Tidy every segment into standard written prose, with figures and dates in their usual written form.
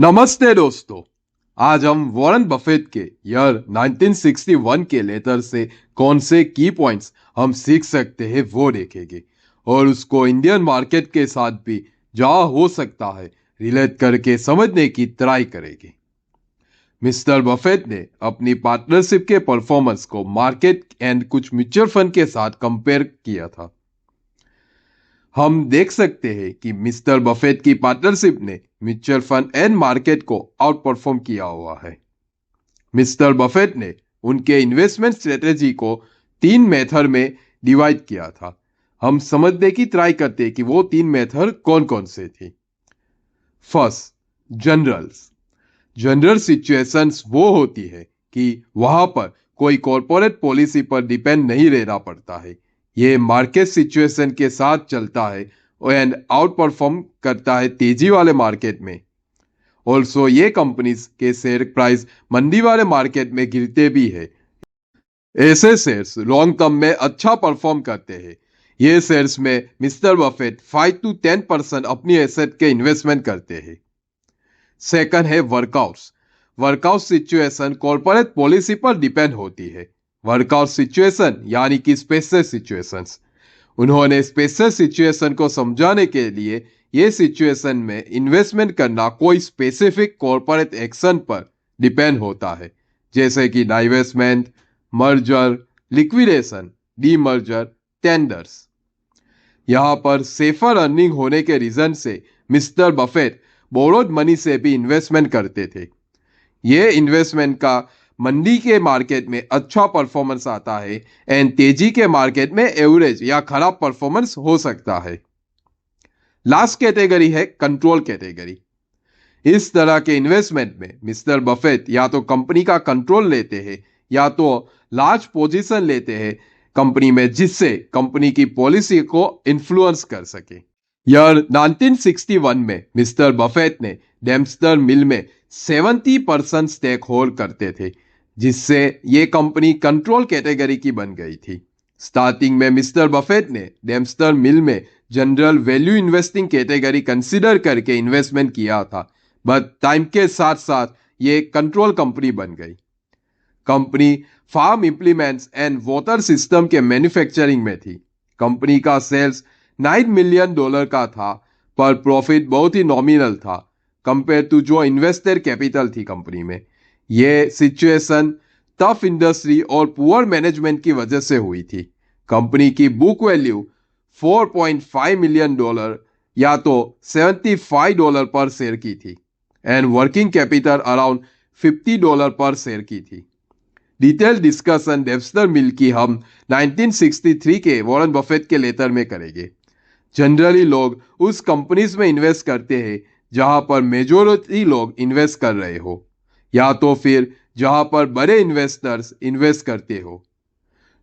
नमस्ते दोस्तों। आज हम वॉरेन बफेट के ईयर 1961 के लेटर से कौन से की पॉइंट्स हम सीख सकते हैं वो देखेंगे और उसको इंडियन मार्केट के साथ भी जहां हो सकता है रिलेट करके समझने की ट्राई करेंगे। मिस्टर बफेट ने अपनी पार्टनरशिप के परफॉर्मेंस को मार्केट एंड कुछ म्यूचुअल फंड के साथ कंपेयर किया था। हम देख सकते हैं कि मिस्टर बफेट की पार्टनरशिप ने म्यूचुअल फंड एंड मार्केट को आउट परफॉर्म किया हुआ है। मिस्टर बफेट ने उनके इन्वेस्टमेंट स्ट्रेटेजी को 3 मेथड में डिवाइड किया था। हम समझने की ट्राई करते हैं कि वो 3 मेथड कौन कौन से थे। फर्स्ट, जनरल सिचुएशंस वो होती है कि वहां पर कोई कॉरपोरेट पॉलिसी पर डिपेंड नहीं रहना पड़ता है। ये मार्केट सिचुएशन के साथ चलता है एंड आउट परफॉर्म करता है तेजी वाले मार्केट में। ऑल्सो ये कंपनीज के शेयर प्राइस मंदी वाले मार्केट में गिरते भी है। ऐसे शेयर्स लॉन्ग टर्म में अच्छा परफॉर्म करते हैं। ये शेयर्स में मिस्टर बफेट 5 to 10% अपनी एसेट के इन्वेस्टमेंट करते हैं। सेकंड है वर्कआउट सिचुएशन कॉर्पोरेट पॉलिसी पर डिपेंड होती है। वर्कआउट सिचुएशन यानी कि स्पेशल सिचुएशंस। उन्होंने स्पेशल सिचुएशन को समझाने के लिए ये सिचुएशन में इन्वेस्टमेंट करना कोई स्पेसिफिक कॉर्पोरेट एक्शन पर डिपेंड होता है, जैसे कि divestment, merger, liquidation, demerger, tenders. यहां पर सेफर अर्निंग होने के रीजन से मिस्टर बफेट बोरोड मनी से भी इन्वेस्टमेंट करते थे। ये इन्वेस्टमेंट का मंदी के मार्केट में अच्छा परफॉर्मेंस आता है एंड तेजी के मार्केट में एवरेज या खराब परफॉर्मेंस हो सकता है। लास्ट कैटेगरी है कंट्रोल कैटेगरी। इस तरह के इन्वेस्टमेंट में मिस्टर बफेट या तो कंपनी का कंट्रोल लेते हैं या तो लार्ज पोजीशन लेते हैं कंपनी में, जिससे कंपनी की पॉलिसी को इन्फ्लुएंस कर सके। ईयर 1961 में मिस्टर बफेट ने डेम्स्टर मिल में 70% स्टेक होल्ड करते थे, जिससे ये कंपनी कंट्रोल कैटेगरी की बन गई थी। स्टार्टिंग में मिस्टर बफेट ने डेम्स्टर मिल में general value investing category consider करके इन्वेस्टमेंट किया था, बट टाइम के साथ साथ ये कंट्रोल कंपनी बन गई। Company farm implements and water system के मैन्युफैक्चरिंग में थी। कंपनी का सेल्स $9 मिलियन का था, पर प्रॉफिट बहुत ही नॉमिनल था कंपेयर टू जो इन्वेस्टेड कैपिटल थी कंपनी में। यह सिचुएशन टफ इंडस्ट्री और पुअर मैनेजमेंट की वजह से हुई थी। कंपनी की बुक वैल्यू $4.5 मिलियन या तो $75 पर शेयर की थी एंड वर्किंग कैपिटल अराउंड $50 पर शेयर की थी। डिटेल डिस्कशन डेम्स्टर मिल की हम 1963 के वॉरेन बफेट के लेटर में करेंगे। जनरली लोग उस कंपनीज में इन्वेस्ट करते हैं जहां पर मेजोरिटी लोग इन्वेस्ट कर रहे हो, या तो फिर जहां पर बड़े इन्वेस्टर्स इन्वेस्ट करते हो।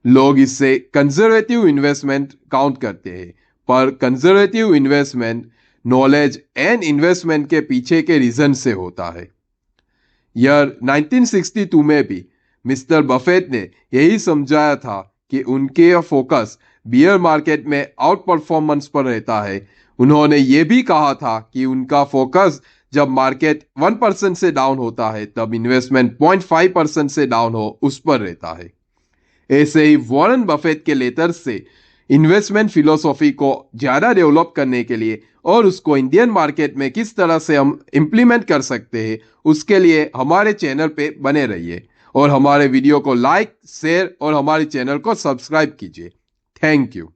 लोग इससे कंजर्वेटिव इन्वेस्टमेंट काउंट करते हैं, पर conservative investment knowledge and investment के पीछे के रीजन से होता है। ईयर 1962 में भी मिस्टर बफेट ने यही समझाया था कि उनके फोकस बियर मार्केट में आउट परफॉर्मेंस पर रहता है। उन्होंने ये भी कहा था कि उनका फोकस जब मार्केट 1% से डाउन होता है तब इन्वेस्टमेंट 0.5% से डाउन हो उस पर रहता है। ऐसे ही वॉरेन बफेट के लेटर से इन्वेस्टमेंट फिलोसॉफी को ज्यादा डेवलप करने के लिए और उसको इंडियन मार्केट में किस तरह से हम इंप्लीमेंट कर सकते हैं, उसके लिए हमारे चैनल पे बने रहिए और हमारे वीडियो को लाइक, शेयर और हमारे चैनल को सब्सक्राइब कीजिए। Thank you.